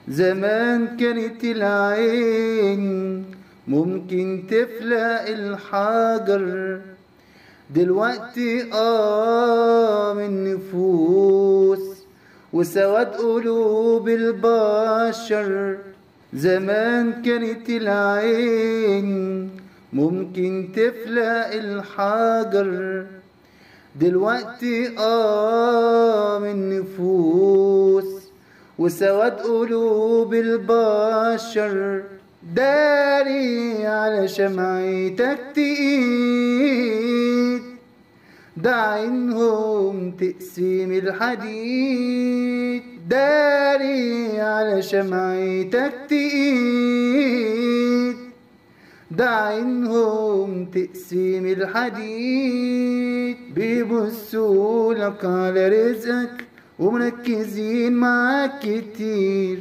زمان كانت العين ممكن تفلق الحجر، دلوقتي من نفوس وسواد قلوب البشر. زمان كانت العين ممكن تفلق الحجر، دلوقتي من نفوس وسواد قلوب البشر. داري على شمعتك تقيد، ده عينهم تقسيم الحديد. داري على شمعتك تقيد، ده عينهم تقسيم الحديد. بيبصولك على رزقك ومركزين معاك كتير،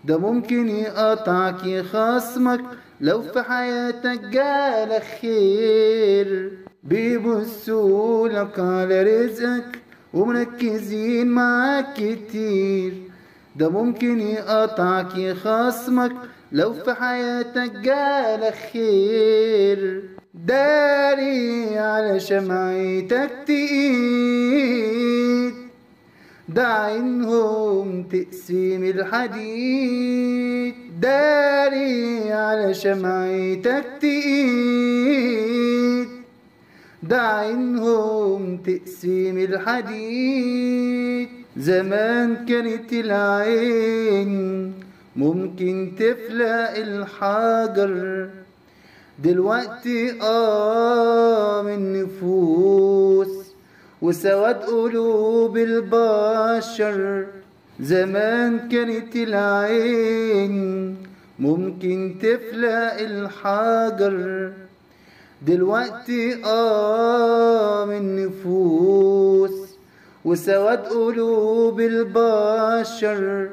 ده ممكن يقطعك يخصمك لو في حياتك جالك خير. بيبصولك على رزقك ومركزين معاك كتير، ده ممكن يقطعك يخصمك لو في حياتك جالك خير. داري على شمعتك تقيد، ده عينهم تقسيم الحديد. داري على شمعتك تقيد، ده عينهم تقسيم الحديد. زمان كانت العين ممكن تفلق الحجر، دلوقتي من نفوس وسواد قلوب البشر. زمان كانت العين ممكن تفلق الحجر، دلوقتي من نفوس وسواد قلوب البشر.